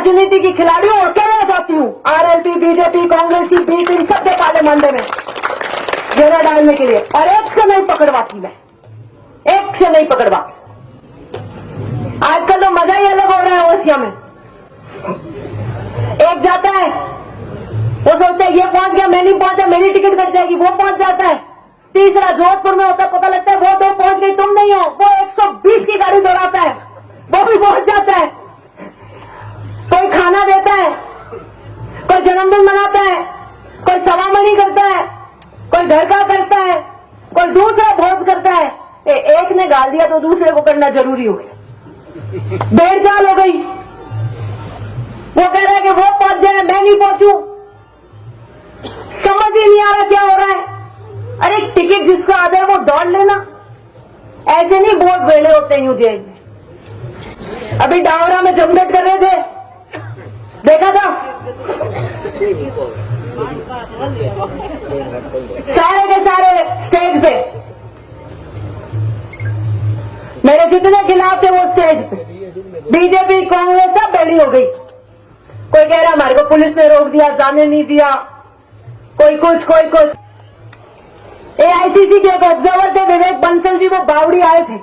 राजनीति की खिलाड़ियों और कहना चाहती हूँ आरएलपी, बीजेपी, कांग्रेस की बी टीम सबके काले मंडे में घेरा डालने के लिए, और एक से नहीं पकड़वाती मैं, एक से नहीं पकड़वाती। आजकल तो मजा ही अलग हो रहा है ओसिया में। एक जाता है, वो सोचता है ये पहुंच गया, मैं नहीं पहुंचा, मेरी टिकट कट जाएगी, वो पहुंच जाता है। तीसरा जोधपुर में होता है, पता लगता है वो दो पहुंच गई, तुम नहीं हो, वो 120 की गाड़ी दौड़ाता है, वो भी पहुंच जाता है। कोई खाना देता है, कोई जन्मदिन मनाता है, कोई सवामणी करता है, कोई घर का करता है, कोई दूसरा भोज करता है। एक ने गाल दिया तो दूसरे को करना जरूरी हो गया, देर चाल हो गई। वो कह रहा है कि वो पहुंच जाए, मैं नहीं पहुंचू। समझ ही नहीं आ रहा क्या हो रहा है। अरे टिकट जिसका आता है वो दौड़ लेना, ऐसे नहीं वोट बेड़े होते हैं जेल में। अभी डावरा में जमघट कर रहे थे, देखा था, सारे के सारे स्टेज पे, मेरे जितने खिलाफ थे वो स्टेज पे, बीजेपी, कांग्रेस सब बैठी हो गई। कोई कह रहा हमारे को पुलिस ने रोक दिया, जाने नहीं दिया, कोई कुछ कोई कुछ। एआईसीसी के एक ऑब्जर्वर थे विवेक बंसल जी, वो बावड़ी आए थे,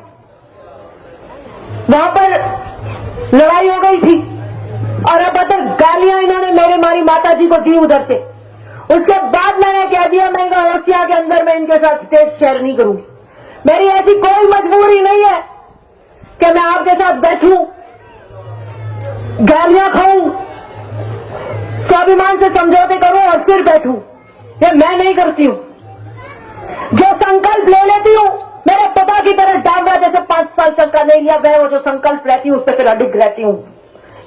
वहां पर लड़ाई हो गई थी और अब अगर गालियां इन्होंने मेरे मारी माता जी को दी उधर से। उसके बाद मैंने कह दिया मैं ओसिया के अंदर मैं इनके साथ स्टेज शेयर नहीं करूंगी। मेरी ऐसी कोई मजबूरी नहीं है कि मैं आपके साथ बैठूं, गालियां खाऊं, स्वाभिमान से समझौते करूं और फिर बैठूं। ये मैं नहीं करती हूं। जो संकल्प ले लेती हूं, मेरे पिता की तरह डांगा जैसे 5 साल तक का नहीं लिया, मैं वो जो संकल्प रहती हूं उस पर फिर अडिग रहती हूं।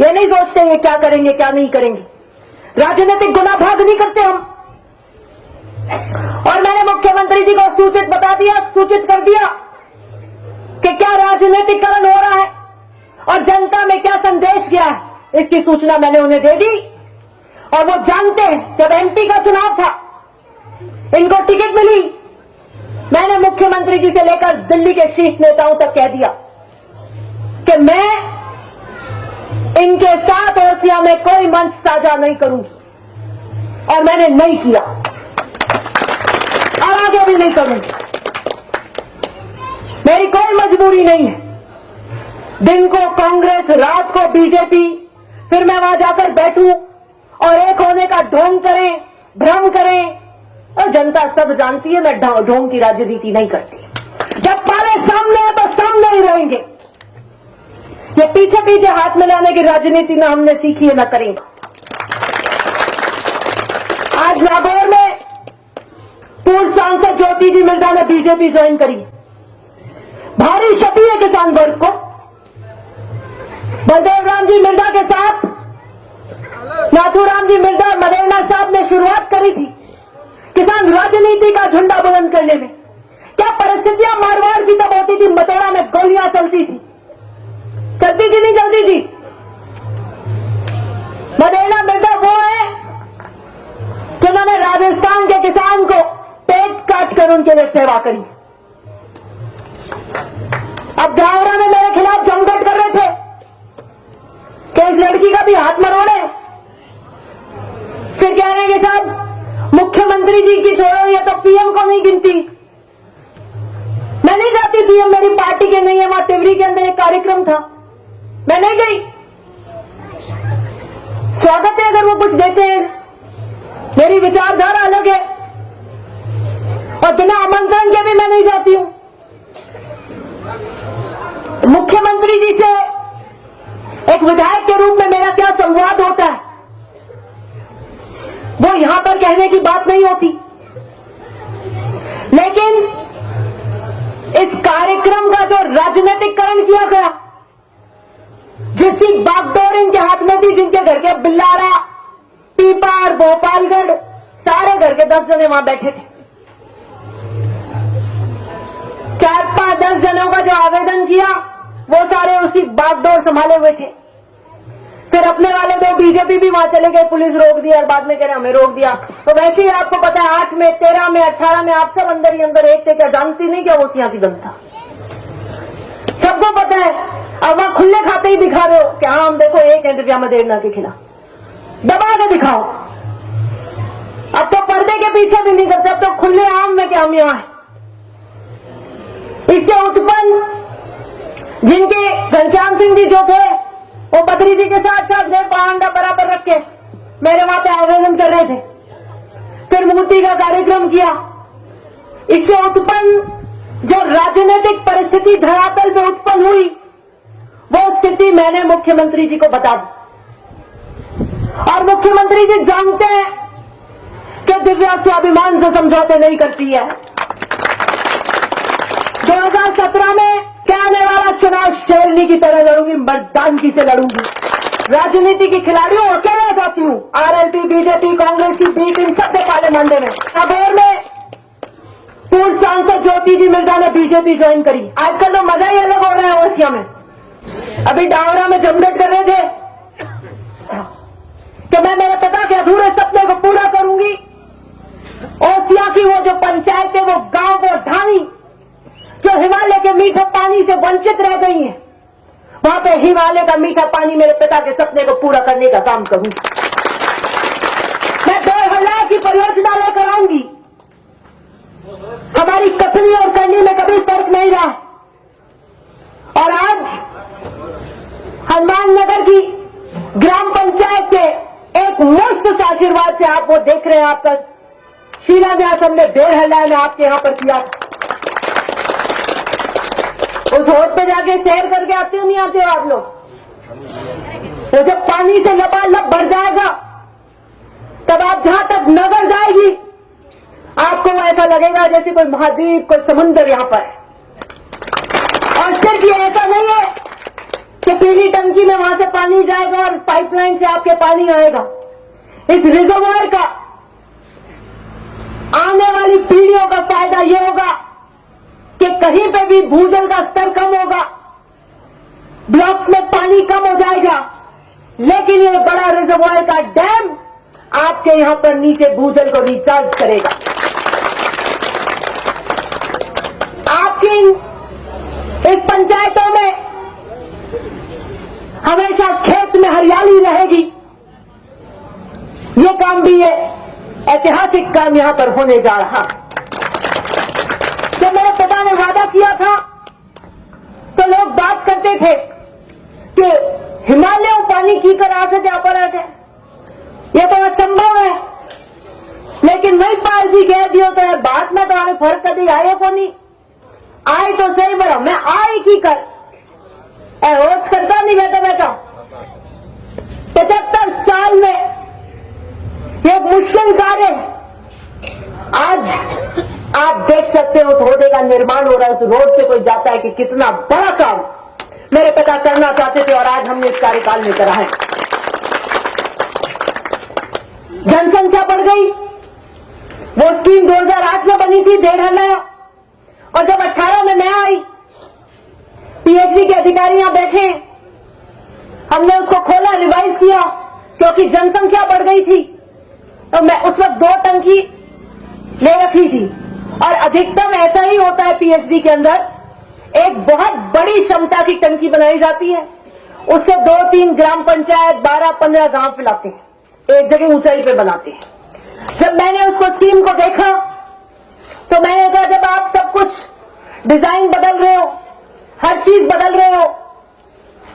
ये नहीं सोचते ये क्या करेंगे क्या नहीं करेंगे, राजनीतिक गुना भाग नहीं करते हम। और मैंने मुख्यमंत्री जी को सूचित कर दिया कि क्या राजनीतिकरण हो रहा है और जनता में क्या संदेश गया है, इसकी सूचना मैंने उन्हें दे दी। और वो जानते हैं, जब एमपी का चुनाव था, इनको टिकट मिली, मैंने मुख्यमंत्री जी से लेकर दिल्ली के शीर्ष नेताओं तक कह दिया कि मैं इनके साथ ओसिया में कोई मंच साझा नहीं करूंगी, और मैंने नहीं किया और आगे भी नहीं करूंगी। मेरी कोई मजबूरी नहीं है। दिन को कांग्रेस, रात को बीजेपी, फिर मैं वहां जाकर बैठूं और एक होने का ढोंग करें, भ्रम करें। और जनता सब जानती है मैं ढोंग की राजनीति नहीं करती। जब पाले सामने है तो सामने ही रहेंगे। ये पीछे पीछे हाथ मिलाने की राजनीति ना हमने सीखी है, ना करेंगे। आज नागौर में पूर्व सांसद ज्योति जी मिर्जा ने बीजेपी ज्वाइन करी। भारी क्षति है किसान वर्ग को। बलदेव राम जी मिर्जा के साथ नाथूराम जी मिर्जा, मदेना साहब ने शुरुआत करी थी किसान राजनीति का झंडा बुलंद करने में। क्या परिस्थितियां मारवाड़ की तब होती थी, मतौड़ा में गोलियां चलती थी नहीं चलती थी। मदेना मिर्जा वो है जिन्होंने राजस्थान के किसान को पेट काट कर उनके लिए सेवा करी। अब गावरा में मेरे खिलाफ जमघट कर रहे थे कि इस लड़की का भी हाथ मरोड़े। फिर कह रहे हैं कि साहब मुख्यमंत्री जी की छोड़ो, ये तो पीएम को नहीं गिनती। मैं नहीं जाती पीएम, मेरी पार्टी के नहीं है। वहां तिवरी के अंदर एक कार्यक्रम था, मैं नहीं गई। स्वागत है अगर वो कुछ देते हैं, मेरी विचारधारा अलग है और बिना आमंत्रण के भी मैं नहीं जाती हूं। मुख्यमंत्री जी से एक विधायक के रूप में मेरा क्या संवाद होता है, वो यहां पर कहने की बात नहीं होती। लेकिन इस कार्यक्रम का जो राजनीतिकरण किया गया, जिसकी बागडोर इनके हाथ में थी, जिनके घर के बिल्लारा, पीपार, भोपालगढ़, सारे घर के 10 जने वहां बैठे थे। 4-5-10 जनों का जो आवेदन किया वो सारे उसी बागडोर संभाले हुए थे। फिर अपने वाले 2 बीजेपी भी वहां चले गए, पुलिस रोक दिया और बाद में कह रहे हमें रोक दिया। तो वैसे ही आपको पता है 8 में, 13 में, 18 में आप सब अंदर ही अंदर एक थे। क्या जानती नहीं क्या वो सियासी दल था, सबको पता है। अब वहां खुले खाते ही दिखा रहे हो कि हाँ हम देखो 1 रुपया मदेरना के खिलाफ, दबा के दिखाओ। अब तो पर्दे के पीछे भी नहीं करते, अब तो खुले आम में क्या हम यहां है। इससे उत्पन्न जिनके घनश्याम सिंह जी जो थे वो बद्री जी के साथ साथ गए, पांडा बराबर रख के मेरे वहां पे आवेदन कर रहे थे, फिर मूर्ति का कार्यक्रम किया। इससे उत्पन्न जो राजनीतिक परिस्थिति धरातल पे उत्पन्न हुई वो स्थिति मैंने मुख्यमंत्री जी को बता दी, और मुख्यमंत्री जी जानते हैं कि दिव्या स्वाभिमान से समझौते नहीं करती है। 2017 में क्या आने वाला चुनाव शेरनी की तरह लड़ूंगी, मर्दानगी से लड़ूंगी। राजनीति के खिलाड़ियों अकेले जाती हूं, आरएलपी, बीजेपी, कांग्रेस की बी टीम सबसे पहले मानने में। अबोर में पूर्व सांसद ज्योति जी मिर्जा ने बीजेपी ज्वाइन करी। आजकल तो मजा ही अलग हो रहा है ओसिया में। अभी डावरा में झंझट कर रहे थे कि मैं मेरे पिता के अधूरे सपने को पूरा करूंगी। ओसिया की वो जो पंचायत है, वो गांव, वो ढाणी जो हिमालय के मीठे पानी से वंचित रह गई है, वहां पे हिमालय का मीठा पानी मेरे पिता के सपने को पूरा करने का काम करूंगी। मैं 2,000 की परियोजना लेकर आऊंगी। हमारी कथनी और करनी में कभी फर्क नहीं रहा। और आज हनुमान नगर की ग्राम पंचायत के एक मुफ्त आशीर्वाद से आप वो देख रहे हैं, आपका शिलान्यास हमने 1,500 में आपके यहां पर किया। उस रोड पे जाके सैर करके आते हो नहीं आते हो आप लोग? तो जब पानी से लबालब भर जाएगा तब आप जहां तक नजर जाएगी आपको ऐसा लगेगा जैसे कोई महाद्वीप, कोई समुद्र यहां पर है। और सिर्फ ये ऐसा नहीं है कि पीली टंकी में वहां से पानी जाएगा और पाइपलाइन से आपके पानी आएगा। इस रिजर्वायर का आने वाली पीढ़ियों का फायदा यह होगा कि कहीं पे भी भूजल का स्तर कम होगा, ब्लॉक्स में पानी कम हो जाएगा, लेकिन ये बड़ा रिजर्वायर का डैम आपके यहां पर नीचे भूजल को रिचार्ज करेगा। आपकी इस पंचायतों में हमेशा खेत में हरियाली रहेगी। ये काम भी है, ऐतिहासिक काम यहां पर होने जा रहा है। जब मेरे पिता ने वादा किया था तो लोग बात करते थे कि हिमालय पानी की करा से जा पर है, यह तो असंभव है। लेकिन वही पाल जी कह दियो तो है, बात में तो हमें फर्क कभी आए को नहीं आए तो सही बड़ा मैं आई की कर रोज करता नहीं बैठा 75 साल में यह मुश्किल कार्य है। आज आप देख सकते हो उस रोड का निर्माण हो रहा है, उस रोड से कोई जाता है कि कितना बड़ा काम मेरे पिता करना चाहते थे और आज हमने इस कार्यकाल में करा है। जनसंख्या बढ़ गई, वो स्कीम 2008 में बनी थी 1,500, और जब 18 में मैं आई, पीएचडी के अधिकारी यहां बैठे, हमने उसको खोला, रिवाइज किया, क्योंकि जनसंख्या बढ़ गई थी। तो मैं उस वक्त 2 टंकी ले रखी थी, और अधिकतम ऐसा ही होता है पीएचडी के अंदर, एक बहुत बड़ी क्षमता की टंकी बनाई जाती है, उससे 2-3 ग्राम पंचायत 12-15 गांव पिलाते हैं, एक जगह ऊंचाई पे बनाते हैं। जब मैंने उसको स्कीम को देखा तो मैंने कहा जब आप सब कुछ डिजाइन बदल रहे हो, हर चीज बदल रहे हो,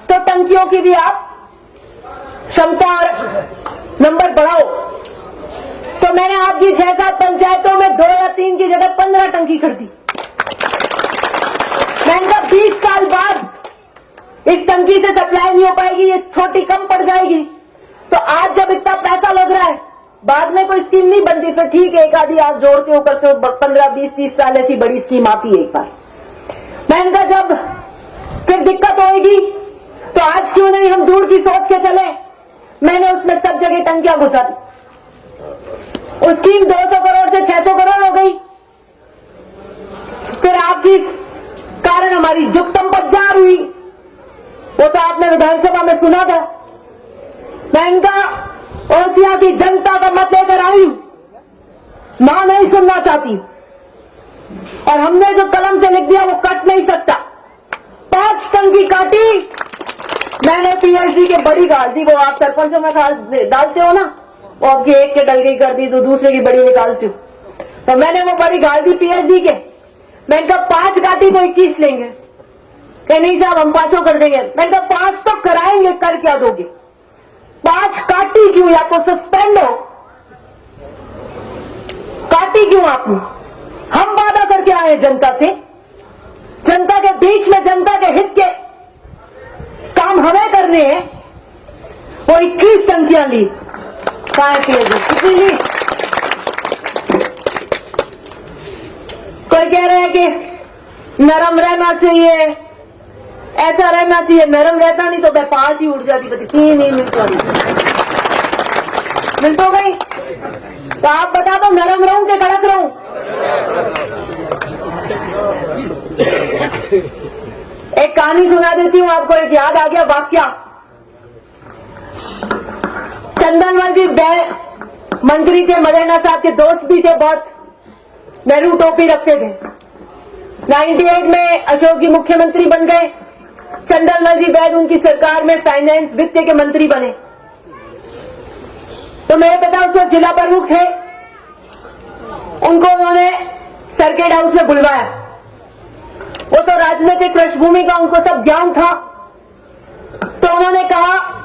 तो टंकियों की भी आप क्षमता और नंबर बढ़ाओ। तो मैंने आपकी 6-7 पंचायतों में 2 या 3 की जगह 15 टंकी कर दी। मैंने कहा 20 साल बाद इस टंकी से सप्लाई नहीं हो पाएगी, ये छोटी कम पड़ जाएगी। तो आज जब इतना पैसा लग रहा है, बाद में कोई स्कीम नहीं बनती, फिर ठीक है एक आधी आप जोड़ते हो करते हो, 15-20-30 साल ऐसी बड़ी स्कीम आती है एक बार। मैंने कहा जब फिर दिक्कत होगी तो आज क्यों नहीं हम दूर की सोच के चले। मैंने उसमें सब जगह टंकियां घुसा दी। उस स्कीम 200 करोड़ से 600 करोड़ हो गई। फिर आपकी कारण हमारी जुगतम बजार हुई, वो तो आपने विधानसभा में सुना था। मैं इनका ओसिया की जनता का मत लेकर आई हूं, मां नहीं सुनना चाहती, और हमने जो कलम से लिख दिया वो कट नहीं सकता। 5 टंकी काटी। मैंने पीएचडी के बड़ी गाल दी, वो आप सरपंचों में डालते हो ना, वो आपकी एक के डल गई कर दी तो दूसरे की बड़ी निकालती हूँ, तो मैंने वो बड़ी गाल दी पीएचडी के। मैंने कहा 5 काटी तो 21 लेंगे, कह नहीं साहब हम 5 कर देंगे। मैंने कहा 5 तो कराएंगे, कर क्या दोगे? 5 काटी क्यों? या तो सस्पेंड हो, काटी क्यों आपने? हम वादा करके आए जनता से, जनता के बीच में जनता के हित के काम हमें करने हैं। वो 21 टंकियां ली, कितनी ली? कोई कह रहे हैं कि नरम रहना चाहिए, ऐसा रहना चाहिए, नरम रहता नहीं तो मैं 5 ही उठ जाती, बची 3 ही मिल तो गई। तो आप बता दो नरम रहूं कि कड़क रहूं? एक कहानी सुना देती हूं आपको, एक याद आ गया वाक्या। चंदनलाल जी मंत्री थे, मदेना साहब के दोस्त भी थे बहुत, नेहरू टोपी रखते थे। 98 में अशोक जी मुख्यमंत्री बन गए, चंदनलाल जी बैद उनकी सरकार में फाइनेंस वित्त के मंत्री बने। तो मेरे पिता उस वक्त जिला प्रमुख थे, उनको उन्होंने सर्किट हाउस में बुलवाया। वो तो राजनीतिक पृष्ठभूमि का उनको सब ज्ञान था, तो उन्होंने कहा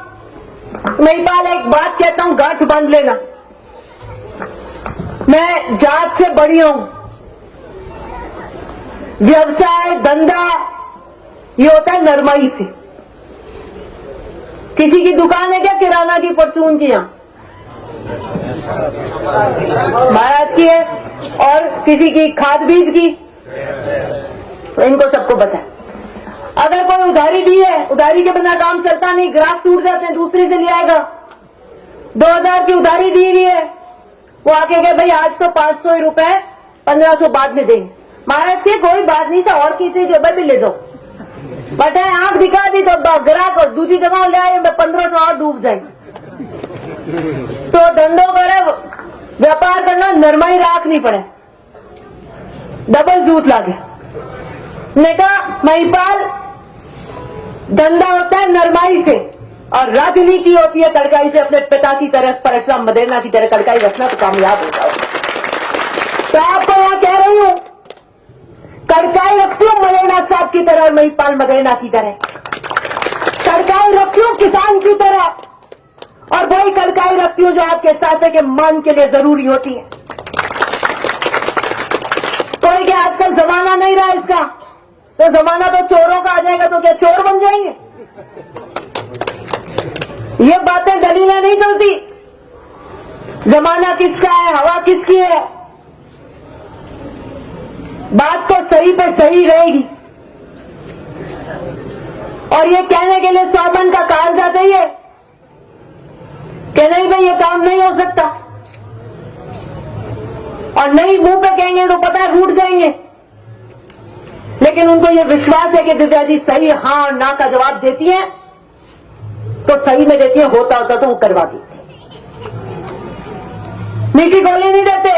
महिपाल एक बात कहता हूं, गांठ बांध लेना, मैं जात से बड़ी हूं, व्यवसाय धंधा ये होता है नरमाई से। किसी की दुकान है क्या किराना की, परचून की, यहां महाराज की है, और किसी की खाद बीज की, तो इनको सबको पता है। अगर कोई उधारी दी है, उधारी के बिना काम चलता नहीं, ग्राहक टूट जाते हैं, दूसरी से ले आएगा। 2000 की उधारी दी हुई है, वो आके कहे भाई आज तो 500 रुपए 1500 बाद में देंगे। महाराज की कोई बात नहीं था, और किसी जगह भी ले जाओ, बताए आंख दिखा दी तो ग्राहक और दूसरी जगह ले आए, 1500 और डूब जाएंगे। तो धंधों करे, व्यापार करना नरमाई राखनी पड़े, डबल जूत लागे। ने कहा महिपाल धंधा होता है नरमाई से, और राजनीति होती है कड़काई से। अपने पिता की तरह परशुराम मदेना की तरह कड़काई रखना तो कामयाब होता है। तो आपको यहां कह रही हूं, कड़काई रखती हूं मदेना साहब की तरह और महिपाल मदेना की तरह, कड़काई रखती हूं किसान की तरह, और वही कड़काई रखती हूं जो आपके साथ के मान के लिए जरूरी होती है। कोई क्या आजकल जमाना नहीं रहा इसका, तो जमाना तो चोरों का आ जाएगा, तो क्या चोर बन जाएंगे? ये बातें दलीलें नहीं चलती। जमाना किसका है, हवा किसकी है, बात तो सही पे सही रहेगी। और ये कहने के लिए 100 मन का कागजा चाहिए कि नहीं भाई ये काम नहीं हो सकता, और नहीं मुंह पे कहेंगे तो पता है रूठ जाएंगे। लेकिन उनको ये विश्वास है कि दिव्या जी सही हाँ और ना का जवाब देती है, तो सही में देती है, होता तो वो करवा देती। मीठी गोली नहीं देते,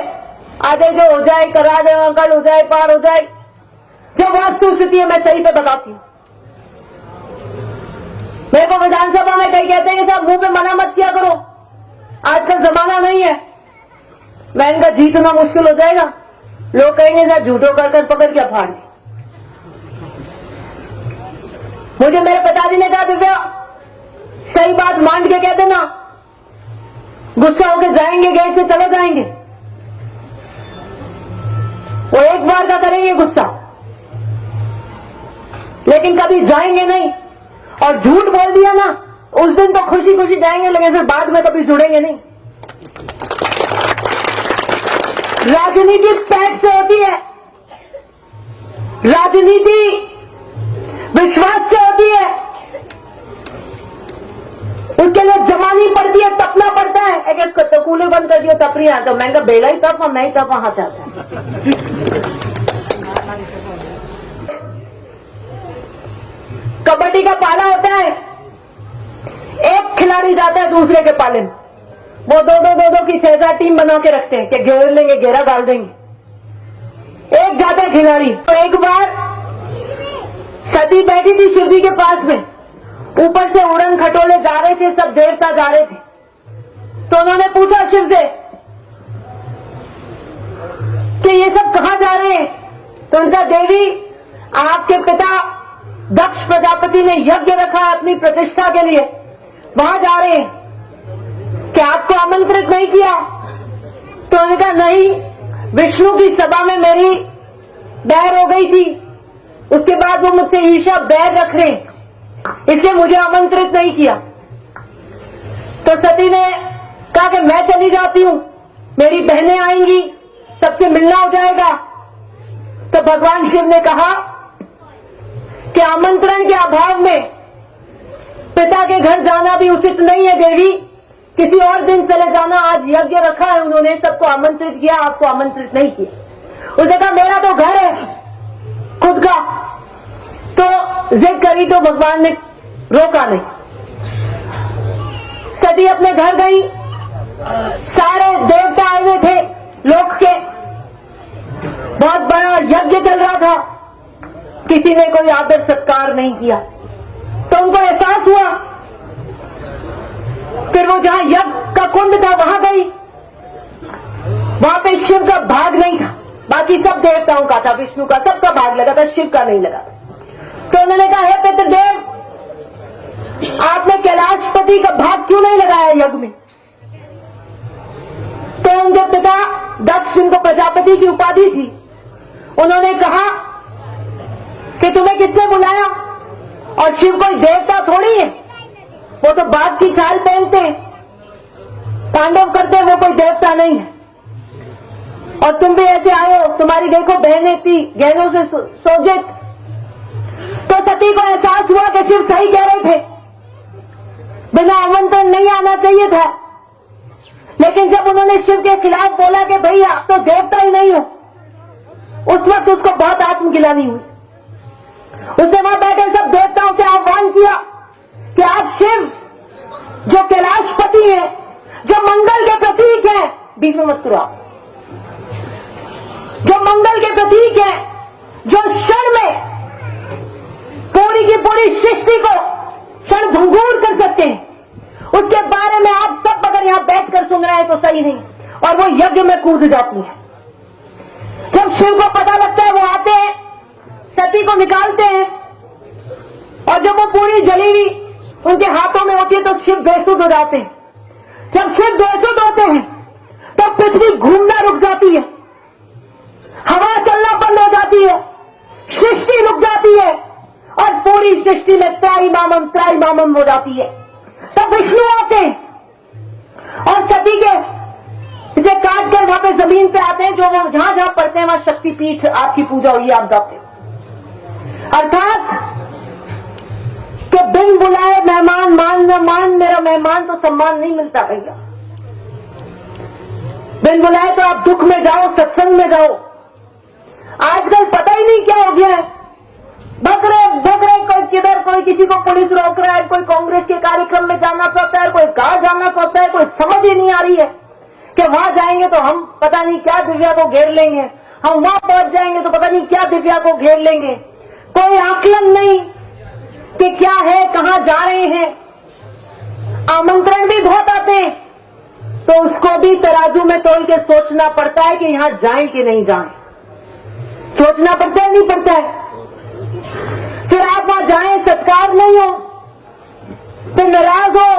आधे जो हो जाए करा दे, कल हो जाए पार हो जाए। जो वास्तु स्थिति है मैं सही पे बताती हूं। मेरे को विधानसभा में कई कहते हैं कि साहब मुंह पे मना मत किया करो, आजकल जमाना नहीं है। मैं इनका जीतना मुश्किल हो जाएगा, लोग कहेंगे साहब झूठो कर पकड़ क्या फाड़ दी। मुझे मेरे पिताजी ने कहा दिव्या सही बात मान के कह देना, गुस्सा होके जाएंगे गेट से चले जाएंगे। वो एक बार का करेंगे गुस्सा, लेकिन कभी जाएंगे नहीं। और झूठ बोल दिया ना, उस दिन तो खुशी खुशी जाएंगे, लेकिन फिर बाद में कभी जुड़ेंगे नहीं। राजनीति पैठ से होती है, राजनीति विश्वास से होती है, उसके लिए जमानी पड़ती है, तपना पड़ता है। एक तो कूलर बंद कर दियो तपरी आ, तो महंगा बेला ही तप, मैं ही तप वहां चाहता है। कबड्डी का पाला होता है, एक खिलाड़ी जाता है दूसरे के पाले में, वो दो की 6 टीम बना के रखते हैं कि घेर लेंगे, घेरा डाल देंगे। एक जाता है खिलाड़ी, तो एक बार सती बैठी थी शिव जी के पास में, ऊपर से उड़न खटोले जा रहे थे, सब देवता जा रहे थे। तो उन्होंने पूछा शिव से कि ये सब कहां जा रहे हैं? तो उनका देवी, आपके पिता दक्ष प्रजापति ने यज्ञ रखा है अपनी प्रतिष्ठा के लिए, वहां जा रहे हैं, क्या आपको आमंत्रित नहीं किया? तो उन्होंने कहा नहीं, विष्णु की सभा में मेरी बैर हो गई थी, उसके बाद वो मुझसे ईर्ष्या बैर रख रहे, इसलिए मुझे आमंत्रित नहीं किया। तो सती ने कहा कि मैं चली जाती हूं, मेरी बहनें आएंगी, सबसे मिलना हो जाएगा। तो भगवान शिव ने कहा कि आमंत्रण के अभाव में पिता के घर जाना भी उचित नहीं है देवी, किसी और दिन चले जाना, आज यज्ञ रखा है उन्होंने, सबको आमंत्रित किया, आपको आमंत्रित नहीं किया। उसने कहा मेरा तो घर है खुद का। तो जिद करी तो भगवान ने रोका नहीं। सती अपने घर गई, सारे देवता आए हुए थे लोक के, बहुत बड़ा यज्ञ चल रहा था, किसी ने कोई आदर सत्कार नहीं किया। तो उनको एहसास हुआ, फिर वो जहां यज्ञ का कुंड था वहां गई, वहां पे शिव का भाग नहीं था, बाकी सब देवताओं का था, विष्णु का सबका भाग लगा था, शिव का नहीं लगा। तो उन्होंने कहा हे पितृदेव, आपने कैलाशपति का भाग क्यों नहीं लगाया यज्ञ में? तो उनके पिता दक्ष, जिनको प्रजापति की उपाधि थी, उन्होंने कहा कि तुम्हें किसने बुलाया? और शिव कोई देवता थोड़ी है, वो तो बाघ की छाल पहनते हैं, तांडव करते हैं, वो कोई देवता नहीं है। और तुम भी ऐसे आए हो, तुम्हारी देखो बहनें थी गहनों से सोजित। तो सती को एहसास हुआ कि शिव सही कह रहे थे, बिना आमंत्रण नहीं आना चाहिए था। लेकिन जब उन्होंने शिव के खिलाफ बोला कि भैया आप तो देवता ही नहीं हो, उस वक्त उसको बहुत आत्मगिलानी हुई। उसने वहां बैठे सब देवताओं से आह्वान किया कि आप शिव जो कैलाशपति है, जो मंगल के प्रतीक है, बीच में मत करो आप, जो मंगल के प्रतीक है, जो क्षण में पूरी की पूरी सृष्टि को क्षण भंगुर कर सकते हैं, उसके बारे में आप सब अगर यहां बैठकर सुन रहे हैं तो सही नहीं। और वो यज्ञ में कूद जाती है। जब शिव को पता लगता है, वो आते हैं, सती को निकालते हैं, और जब वो पूरी जली हुई उनके हाथों में होती है तो शिव बेसुध हो जाते हैं। जब शिव बेसुध होते हैं तो पृथ्वी घूमना रुक जाती है, हवा चलना बंद हो जाती है, सृष्टि रुक जाती है, और पूरी सृष्टि में त्राईमामम हो जाती है। तब विष्णु आते हैं और सती के इसे काट कर वहां पे जमीन पे आते हैं, जो वो जहां जहां पड़ते हैं वहां शक्तिपीठ आपकी पूजा हुई, आप जाते हैं। अर्थात कि बिन बुलाए मेहमान मान न मान, मेरा मेहमान तो सम्मान नहीं मिलता भैया। बिन बुलाए तो आप दुख में जाओ, सत्संग में जाओ। आजकल पता ही नहीं क्या हो गया है, भग रहे कोई किधर, कोई किसी को पुलिस रोक रहा है, कोई कांग्रेस के कार्यक्रम में जाना चाहता है, कोई कहां जाना चाहता है, कोई समझ ही नहीं आ रही है कि वहां जाएंगे तो हम पता नहीं क्या दिव्या को घेर लेंगे, हम वहां पहुंच जाएंगे तो पता नहीं क्या दिव्या को घेर लेंगे। कोई आकलन नहीं कि क्या है, कहां जा रहे हैं। आमंत्रण भी बहुत आते हैं तो उसको भी तराजू में तोल के सोचना पड़ता है कि यहां जाएं कि नहीं जाएं। सोचना पड़ता है, नहीं पड़ता है? फिर आप वहां जाएं, सत्कार नहीं हो, फिर नाराज हो,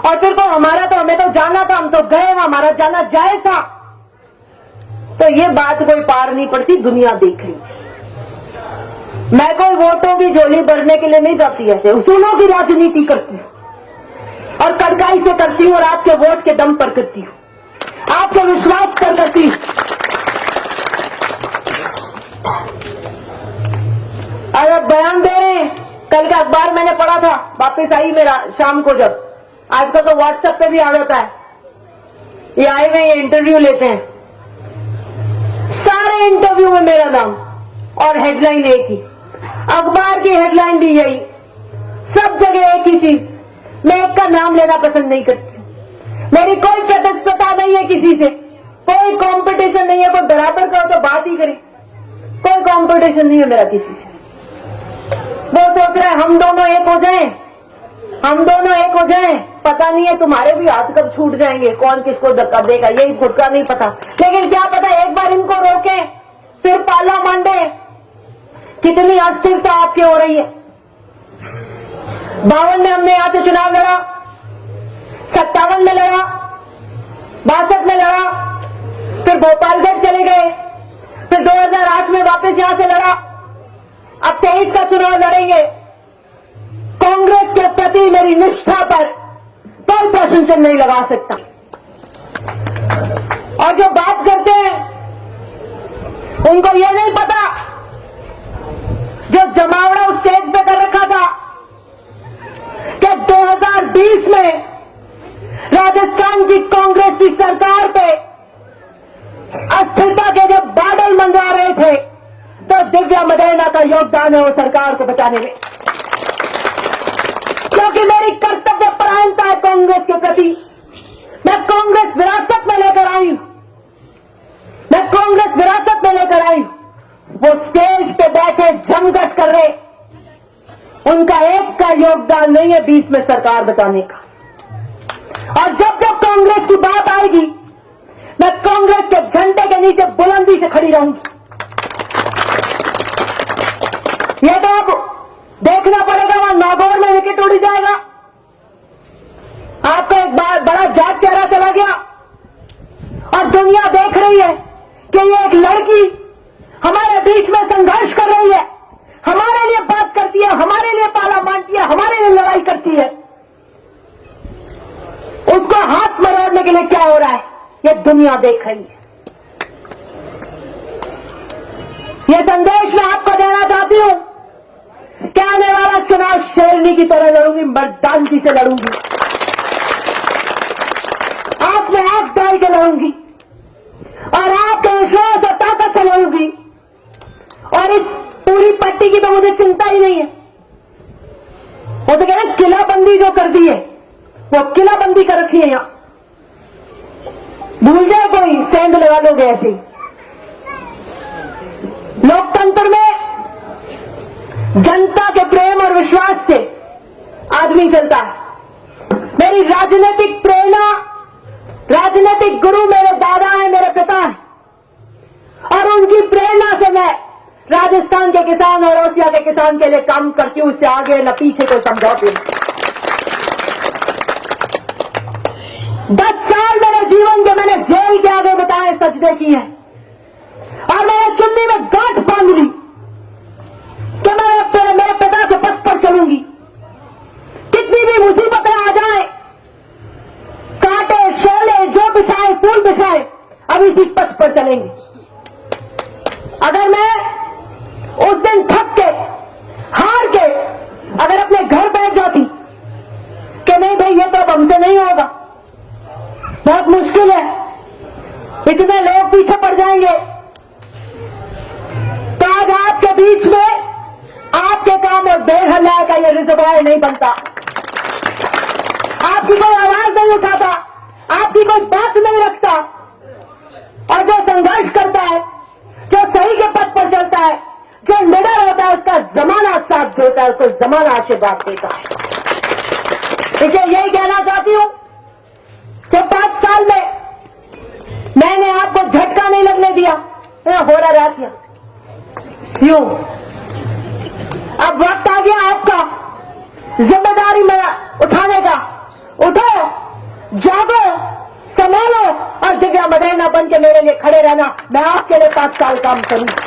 और फिर को हमारा तो, हमें तो जाना था, हम तो गए, हमारा जाना जायज था। तो ये बात कोई पार नहीं पड़ती, दुनिया देख रही। मैं कोई वोटों की झोली भरने के लिए नहीं जाती, ऐसे उसूलों की राजनीति करती हूं और कड़काई से करती हूं, और आपके वोट के दम पर करती हूं, आपके विश्वास पर करती हूं। अगर बयान दे रहे हैं, कल का अखबार मैंने पढ़ा था, वापस आई मेरा शाम को, जब आजकल तो व्हाट्सएप पे भी आ जाता है, ये आए हुए ये इंटरव्यू लेते हैं, सारे इंटरव्यू में मेरा नाम और हेडलाइन एक ही, अखबार की हेडलाइन भी यही, सब जगह एक ही चीज। मैं एक का नाम लेना पसंद नहीं करती, मेरी कोई प्रतिस्पर्धा नहीं है किसी से, कोई कंपटीशन नहीं है, कोई बराबर का हो तो बात ही करे, कोई कंपटीशन नहीं है मेरा किसी से। वो सोच रहे हम दोनों एक हो जाएं, हम दोनों एक हो जाएं। पता नहीं है तुम्हारे भी हाथ कब छूट जाएंगे, कौन किसको धक्का देगा यही खुद का नहीं पता। लेकिन क्या पता एक बार इनको रोके फिर पाला मांडे। कितनी अस्थिरता आपकी हो रही है। 52 में हमने यहां से चुनाव लड़ा, 57 में लड़ा, 62 में लड़ा, फिर गोपालगंज चले गए, फिर 2008 में वापस यहां से लड़ा, अब 23 का चुनाव लड़ेंगे। कांग्रेस के प्रति मेरी निष्ठा पर कोई प्रशंसा नहीं लगा सकता। और जो बात करते हैं उनको यह नहीं पता जो जमावड़ा उस स्टेज पे कर रखा था कि 2020 में राजस्थान की कांग्रेस की सरकार पे अस्थिरता के जब बादल मंडरा रहे थे तो दिव्या मदेना का योगदान है वो सरकार को बचाने में। क्योंकि मेरी कर्तव्य परायणता है कांग्रेस के प्रति। मैं कांग्रेस विरासत में लेकर आई हूं, मैं कांग्रेस विरासत में लेकर आई हूं। वो स्टेज पे बैठे जमघट कर रहे, उनका एक का योगदान नहीं है 20 में सरकार बचाने का। और जब जब कांग्रेस की बात आएगी मैं कांग्रेस के झंडे के नीचे बुलंदी से खड़ी रहूंगी। यह तो अब देखना पड़ेगा वहां नागौर में विकेट उड़ जाएगा, आपका एक बार बड़ा जाट चेहरा चला गया और दुनिया देख रही है कि ये एक लड़की हमारे बीच में संघर्ष कर रही है, हमारे लिए बात करती है, हमारे लिए पाला मानती है, हमारे लिए लड़ाई करती है। उसको हाथ मरोड़ने के लिए क्या हो रहा है ये दुनिया देख रही है। ये संदेश मैं आपको देना चाहती हूं कि आने वाला चुनाव शेरनी की तरह लड़ूंगी, मर्दानगी से लड़ूंगी, आंख में आंख डाल के लड़ूंगी और आपके विश्वास और ताकत से लड़ूंगी। और इस पूरी पट्टी की तो मुझे चिंता ही नहीं है। वो तो कह रहे किलाबंदी जो कर दी है वो किलाबंदी कर रखी है, यहां भूल जाए कोई सेंध लगा लोगे ऐसे ही। लोकतंत्र में जनता के प्रेम और विश्वास से आदमी चलता है। मेरी राजनीतिक प्रेरणा, राजनीतिक गुरु मेरे दादा है, मेरे पिता है और उनकी प्रेरणा से मैं राजस्थान के किसान और ओसिया के किसान के लिए काम करती हूं। इससे आगे न पीछे कोई समझौते नहीं। 10 साल मेरे जीवन के मैंने जेल के आगे बताए सजदे किए और मैंने चुन्नी में गांठ बांध ली कि मैं मेरे पिता के पथ पर चलूंगी। कितनी भी मुसीबतें आ जाए, कांटे शोले जो बिछाए फूल बिछाए, अब इसी पथ पर चलेंगे। अगर मैं उस दिन थक के हार के अगर अपने घर बैठ जाती कि नहीं भाई ये तो अब हमसे नहीं होगा, बहुत मुश्किल है, इतने लोग पीछे पड़ जाएंगे, तो आज आपके बीच में आपके काम और देर हल्ला का ये रिजर्वायर नहीं बनता, आपकी कोई आवाज नहीं उठाता, आपकी कोई बात नहीं रखता। और जो संघर्ष करता है, जो सही के पथ पर चलता है, जो निडर होता है, उसका जमाना साथ देता है, उसको जमाना आशीर्वाद देता है। इसलिए यही कहना चाहती हूं कि 5 साल में मैंने आपको झटका नहीं लगने दिया, हो रहा किया यूं। अब वक्त आ गया आपका जिम्मेदारी में उठाने का। उठो, जागो, संभालो और दिव्या मदेना बन के मेरे लिए खड़े रहना। मैं आपके लिए 5 साल काम करूंगा।